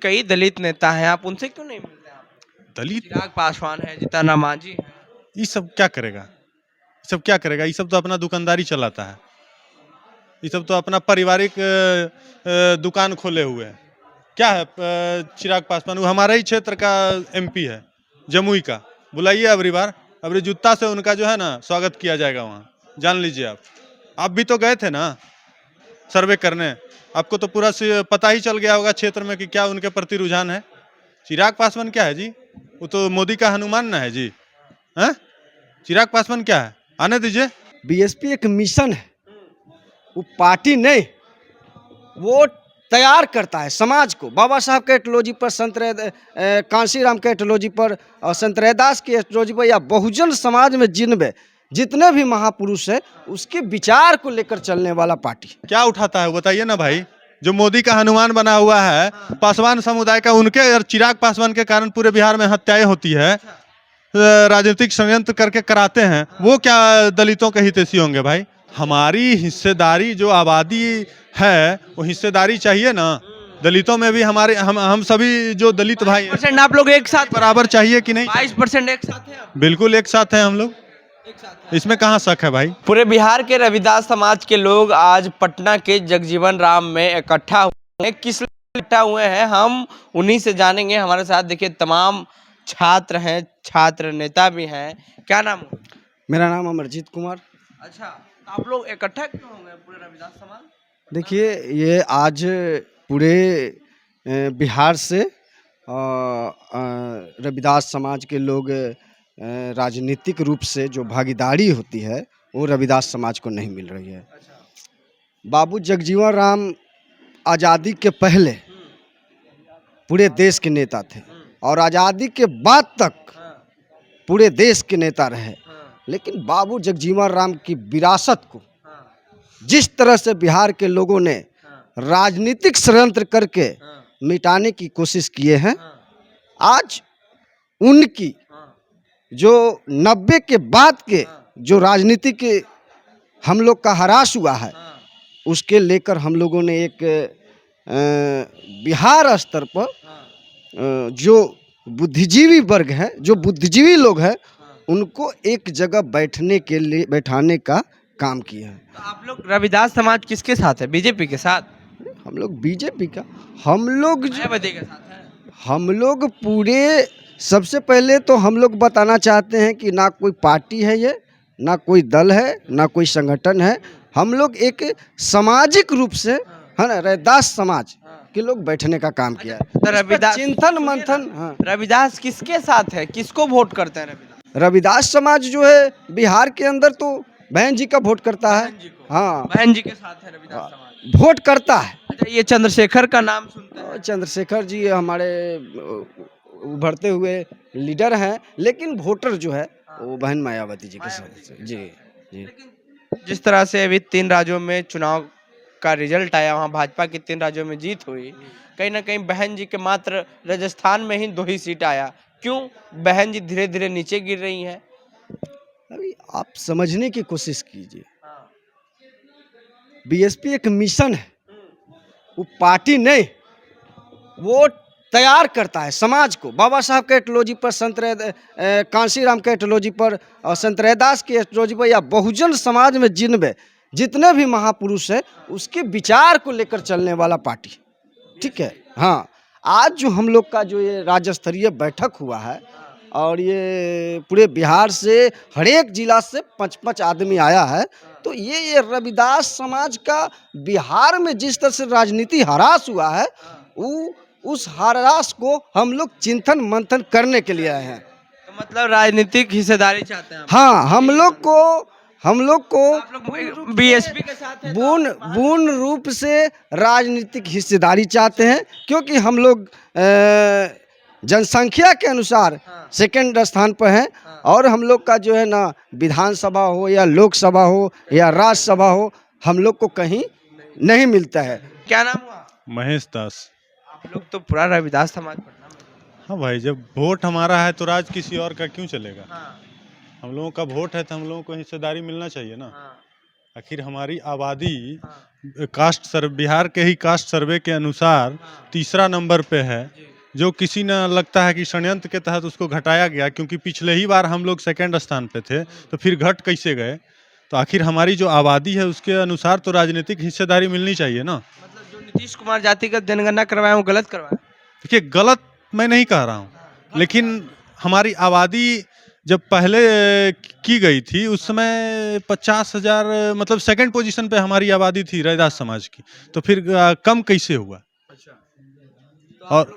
कई दलित नेता हैं, आप उनसे क्यों नहीं मिलते आप? दलित चिराग पासवान है, जीतन राम मांझी है। ये सब क्या करेगा? ये सब क्या करेगा? ये सब तो अपना दुकानदारी चलाता है। ये सब तो अपना पारिवारिक दुकान खोले हुए हैं। क्या है चिराग पासवान? वो हमारे ही क्षेत्र का एमपी है, जमुई का। बुलाइए अबरी बार, अबरी जूता से उनका जो है ना स्वागत किया जाएगा वहाँ, जान लीजिए आप भी तो गए थे ना सर्वे करने, आपको तो पूरा पता ही चल गया होगा क्षेत्र में कि क्या उनके प्रति रुझान है। चिराग पासवान क्या है जी? वो तो मोदी का हनुमान ना है जी। हैं? चिराग पासवान क्या है? आने दीजिए। बीएसपी एक मिशन है, वो पार्टी नहीं, वो तैयार करता है समाज को। बाबा साहब के एटोलॉजी पर, कांशीराम के एटोलॉजी पर और संत रैदास की एटोलॉजी पर या बहुजन समाज में जितने भी महापुरुष है उसके विचार को लेकर चलने वाला पार्टी। क्या उठाता है बताइए ना भाई। जो मोदी का हनुमान बना हुआ है पासवान समुदाय का, उनके और चिराग पासवान के कारण पूरे बिहार में हत्याएं होती है, राजनीतिक षड्यंत्र करके कराते हैं, वो क्या दलितों के हितैषी होंगे भाई? हमारी हिस्सेदारी जो आबादी है वो हिस्सेदारी चाहिए ना। दलितों में भी हमारे हम सभी जो दलित भाई हैं, 22% आप लोग एक साथ बराबर चाहिए कि नहीं? 22% एक साथ हैं आप? बिल्कुल एक साथ हैं हम लोग, एक साथ हैं। इसमें कहाँ शक है भाई। पूरे बिहार के रविदास समाज के लोग आज पटना के जगजीवन राम में इकट्ठा हुए हैं। किस लिए इकट्ठा हुए हैं हम उन्हीं से जानेंगे। हमारे साथ देखिए तमाम छात्र हैं, छात्र नेता भी हैं। क्या नाम है? मेरा नाम अमरजीत कुमार। अच्छा, तो आप लोग इकट्ठा क्यों हो गए पूरे रविदास समाज? देखिए, ये आज पूरे बिहार से रविदास समाज के लोग राजनीतिक रूप से जो भागीदारी होती है वो रविदास समाज को नहीं मिल रही है। बाबू जगजीवन राम आज़ादी के पहले पूरे देश के नेता थे और आज़ादी के बाद तक पूरे देश के नेता रहे। लेकिन बाबू जगजीवन राम की विरासत को जिस तरह से बिहार के लोगों ने राजनीतिक षड्यंत्र करके मिटाने की कोशिश किए हैं, आज उनकी जो 90 के बाद के जो राजनीति के हम लोग का ह्रास हुआ है, उसके लेकर हम लोगों ने एक बिहार स्तर पर जो बुद्धिजीवी वर्ग है, जो बुद्धिजीवी लोग हैं, उनको एक जगह बैठाने का काम किया है। तो आप लोग रविदास समाज किसके साथ है? बीजेपी के साथ? हम लोग बीजेपी का, हम लोग मायावती के साथ है। हम लोग पूरे, सबसे पहले तो हम लोग बताना चाहते हैं कि ना कोई पार्टी है ये, ना कोई दल है, ना कोई संगठन है। हम लोग एक सामाजिक रूप से है ना, रविदास समाज के लोग बैठने का काम किया है। तो रविदास चिंतन मंथन। हाँ, रविदास किसके साथ है? किसको वोट करते हैं रविदास? रविदास समाज जो है बिहार के अंदर तो बहन जी का वोट करता है। हाँ, बहन जी के साथ है रविदास समाज, वोट करता है। अच्छा, ये चंद्रशेखर का नाम सुनते हैं? चंद्रशेखर जी हमारे उभरते हुए लीडर हैं, लेकिन वोटर जो है वो बहन मायावती जी के साथ। जी जी। जिस तरह से अभी 3 राज्यों में चुनाव का रिजल्ट आया, वहाँ भाजपा की 3 राज्यों में जीत हुई, कहीं ना कहीं बहन जी के मात्र राजस्थान में ही 2 ही सीट आया। क्यों बहन जी धीरे धीरे नीचे गिर रही हैं? अभी आप समझने की कोशिश कीजिए, बीएसपी एक मिशन है, वो पार्टी नहीं, वो तैयार करता है समाज को। बाबा साहब के एटोलॉजी पर, कांशीराम के एटोलॉजी पर और संत रैदास की एटोलॉजी पर या बहुजन समाज में जितने भी महापुरुष हैं उसके विचार को लेकर चलने वाला पार्टी। ठीक है। हाँ, आज जो हम लोग का जो ये राज्य स्तरीय बैठक हुआ है और ये पूरे बिहार से हर एक जिला से 5-5 आदमी आया है, तो ये रविदास समाज का बिहार में जिस तरह से राजनीति ह्रास हुआ है, उस ह्रास को हम लोग चिंतन मंथन करने के लिए आए हैं। तो मतलब राजनीतिक हिस्सेदारी चाहते हैं? हाँ, हम लोग को बीएसपी के साथ है, पूर्ण रूप से राजनीतिक हिस्सेदारी चाहते हैं, क्योंकि हम लोग जनसंख्या के अनुसार सेकंड स्थान पर हैं। और हम लोग का जो है ना, विधानसभा हो या लोकसभा हो या राज्यसभा हो, हम लोग को कहीं नहीं मिलता है। क्या नाम हुआ? महेश दास। आप लोग तो पूरा रविदास समाज पटना में। हाँ भाई, जब वोट हमारा है तो राज किसी और का क्यों चलेगा? हाँ, हम लोगों का वोट है तो हम लोगों को हिस्सेदारी मिलना चाहिए ना। हाँ। आखिर हमारी आबादी कास्ट सर्वे, बिहार के ही कास्ट सर्वे के अनुसार तीसरा नंबर पे है, जो किसी ने लगता है कि षड्यंत्र के तहत उसको घटाया गया, क्योंकि पिछले ही बार हम लोग सेकंड स्थान पे थे, तो फिर घट कैसे गए? तो आखिर हमारी जो आबादी है उसके अनुसार तो राजनीतिक हिस्सेदारी मिलनी चाहिए ना। मतलब जो नीतीश कुमार जातिगत जनगणना करवाए वो गलत करवाए? देखिए, गलत मैं नहीं कह रहा हूँ, लेकिन हमारी आबादी जब पहले की गई थी उस समय 50,000, मतलब सेकंड पोजीशन पे हमारी आबादी थी रैदास समाज की, तो फिर कम कैसे हुआ? और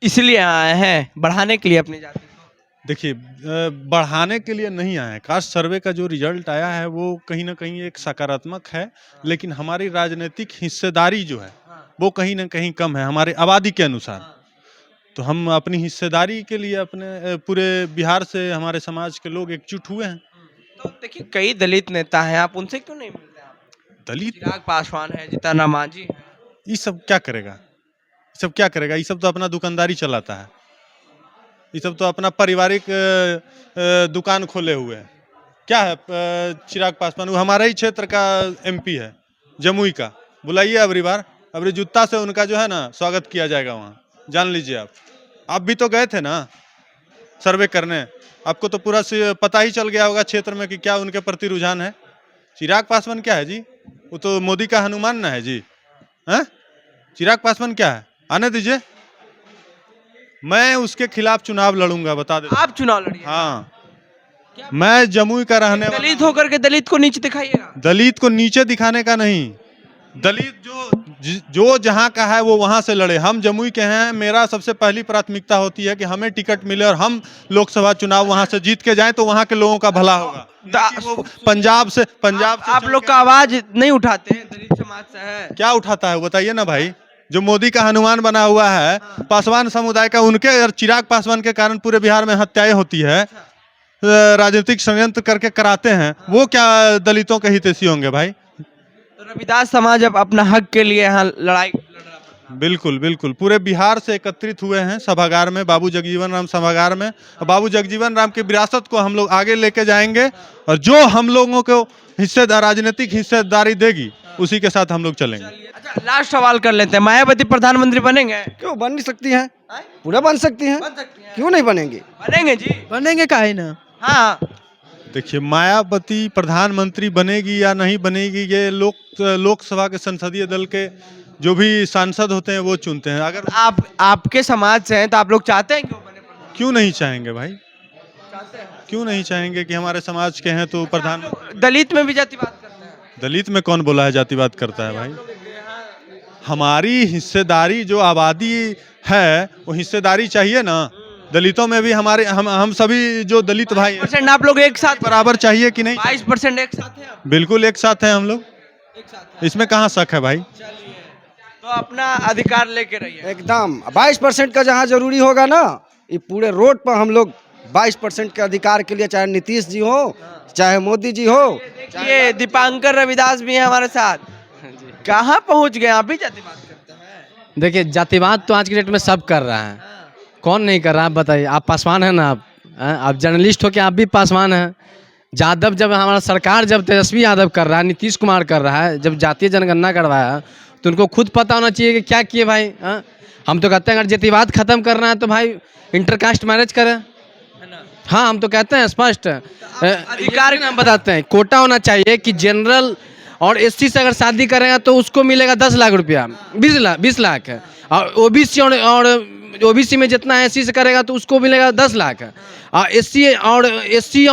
इसलिए आए हैं बढ़ाने के लिए अपनी जाति को? देखिए, बढ़ाने के लिए नहीं आए हैं। कास्ट सर्वे का जो रिजल्ट आया है वो कहीं ना कहीं एक सकारात्मक है, लेकिन हमारी राजनीतिक हिस्सेदारी जो है वो कहीं ना कहीं कम है हमारे आबादी के अनुसार। तो हम अपनी हिस्सेदारी के लिए अपने पूरे बिहार से हमारे समाज के लोग एकजुट हुए हैं। तो देखिए कई दलित नेता हैं, आप उनसे क्यों नहीं मिलते? आप दलित चिराग पासवान है, जीतन राम मांझी है। ये सब क्या करेगा? ये सब क्या करेगा? ये सब तो अपना दुकानदारी चलाता है, ये सब तो अपना पारिवारिक दुकान खोले हुए हैं। क्या है चिराग पासवान? वो हमारा ही क्षेत्र का एमपी है, जमुई का। बुलाइए अबरी बार, अबरी जूता से उनका जो है ना स्वागत किया जाएगा वहाँ, जान लीजिए। आप भी तो गए थे ना सर्वे करने, आपको तो पूरा पता ही चल गया होगा क्षेत्र में कि क्या उनके प्रति रुझान है। चिराग पासवान क्या है जी? वो तो मोदी का हनुमान ना है जी, हैं? चिराग पासवान क्या है? आने दीजिए, मैं उसके खिलाफ चुनाव लड़ूंगा, बता दे। आप चुनाव लड़िए। हाँ, मैं जमुई का रहने वाला। दलित होकर के दलित को नीचे दिखाइएगा? दलित को नीचे दिखाने का नहीं, दलित जो जहाँ का है वो वहाँ से लड़े। हम जमुई के हैं, मेरा सबसे पहली प्राथमिकता होती है कि हमें टिकट मिले और हम लोकसभा चुनाव वहाँ से जीत के जाएं तो वहाँ के लोगों का भला होगा। वो पंजाब से आप लोग का आवाज नहीं उठाते हैं? दलित समाज से है, क्या उठाता है बताइए ना भाई। जो मोदी का हनुमान बना हुआ है पासवान समुदाय का, उनके और चिराग पासवान के कारण पूरे बिहार में हत्याएं होती है, राजनीतिक षड्यंत्र करके कराते हैं, वो क्या दलितों के हितैषी होंगे भाई? तो रविदास समाज अब अपना हक के लिए यहाँ लड़ाई लड़ रहा है। बिल्कुल बिल्कुल, पूरे बिहार से एकत्रित हुए हैं सभागार में, बाबू जगजीवन राम सभागार में। और बाबू जगजीवन राम की विरासत को हम लोग आगे लेके जाएंगे, और जो हम लोगों को हिस्सेदार राजनीतिक हिस्सेदारी देगी उसी के साथ हम लोग चलेंगे। अच्छा, लास्ट सवाल कर लेते हैं, मायावती प्रधानमंत्री बनेंगे? क्यों बन नहीं सकती हैं? पूरा बन सकती हैं, क्यों नहीं बनेंगी? बनेंगे जी, बनेंगे काहे ना। हाँ। देखिए, मायावती प्रधानमंत्री बनेगी या नहीं बनेगी ये लोकसभा के संसदीय दल के जो भी सांसद होते हैं वो चुनते हैं। अगर आप आपके समाज से हैं तो आप लोग चाहते हैं क्यों बने प्रधान? क्यों नहीं चाहेंगे भाई, क्यों नहीं चाहेंगे कि हमारे समाज के हैं तो प्रधान। दलित में भी जातिवाद करते हैं? दलित में कौन बोला है जातिवाद करता है भाई? हमारी हिस्सेदारी जो आबादी है वो हिस्सेदारी चाहिए ना। दलितों में भी हमारे हम सभी जो दलित भाई हैं, 20% आप लोग एक साथ बराबर चाहिए कि नहीं? 22% एक साथ हैं आप? बिल्कुल एक साथ हैं हम लोग, एक साथ हैं। इसमें कहाँ शक है भाई? चलिए, तो अपना अधिकार लेके रहिए। एकदम 22% का जहाँ जरूरी होगा ना, ये पूरे रोड पर हम लोग 22% के अधिकार के लिए, चाहे नीतीश जी हो चाहे मोदी जी हो। ये दीपांकर रविदास भी हैं हमारे साथ। कहाँ पहुँच गए? आप भी जातिवाद करते हैं? देखिए, जातिवाद तो आज की डेट में सब कर रहा है, कौन नहीं कर रहा है? आप बताइए। आप पासवान है ना, आप जर्नलिस्ट हो के आप भी पासवान हैं। यादव जब हमारा सरकार, जब तेजस्वी यादव कर रहा है, नीतीश कुमार कर रहा है, जब जातीय जनगणना करवाया तो उनको खुद पता होना चाहिए कि क्या किए भाई। हम तो कहते हैं अगर जातिवाद खत्म करना है तो भाई इंटरकास्ट मैरिज करें। हाँ, हम तो कहते हैं स्पष्ट अधिकार हम बताते हैं, कोटा होना चाहिए कि जनरल और एससी से अगर शादी करेगा तो उसको मिलेगा 10 लाख रुपया, 20 लाख, और ओबीसी में जितना एससी से करेगा तो उसको मिलेगा 10 लाख। एससी और एसटी,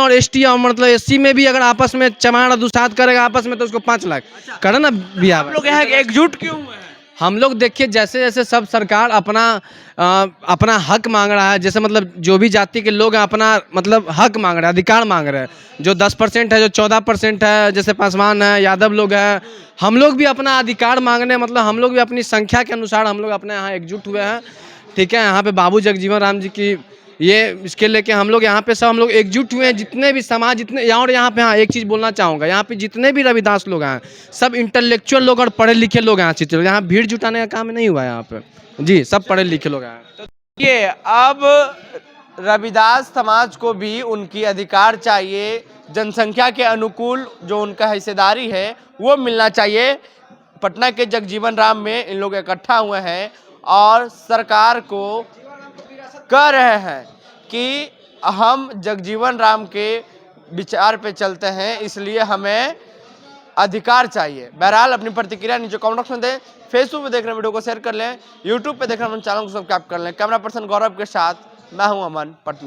और मतलब एससी में भी अगर आपस में चमाड़ दुसाध करेगा आपस में तो उसको 5 लाख करे ना बिहार। आप लोग यहाँ एकजुट क्यों हुए हैं? हम लोग देखिए, जैसे जैसे सब सरकार अपना हक मांग रहा है, जैसे मतलब जो भी जाति के लोग हैं अपना मतलब हक मांग रहे हैं, अधिकार मांग रहे हैं। जो 10% है, जो 14% है, जैसे पासवान है, यादव लोग हैं, हम लोग भी अपना अधिकार मांगने, मतलब हम लोग भी अपनी संख्या के अनुसार हम लोग अपने यहाँ एकजुट हुए हैं। ठीक है, यहाँ पे बाबू जगजीवन राम जी की ये इसके लेके हम लोग यहाँ पे सब हम लोग एकजुट हुए हैं, जितने भी समाज, जितने। और यहाँ पे हाँ एक चीज़ बोलना चाहूँगा, यहाँ पे जितने भी रविदास लोग हैं सब इंटेलेक्चुअल लोग और पढ़े लिखे लोग हैं। चित्र यहाँ भीड़ जुटाने का काम नहीं हुआ है यहाँ पे जी, सब पढ़े लिखे लोग हैं। तो ये अब रविदास समाज को भी उनकी अधिकार चाहिए, जनसंख्या के अनुकूल जो उनका हिस्सेदारी है वो मिलना चाहिए। पटना के जगजीवन राम में इन लोग इकट्ठा हुए हैं और सरकार को कह रहे हैं कि हम जगजीवन राम के विचार पे चलते हैं, इसलिए हमें अधिकार चाहिए। बहरहाल अपनी प्रतिक्रिया नीचे कमेंट बॉक्स में दें। फेसबुक पे देख रहे वीडियो को शेयर कर लें, यूट्यूब पे देख रहे चैनल को सब्सक्राइब कर लें। कैमरा पर्सन गौरव के साथ मैं हूं अमन, पटना।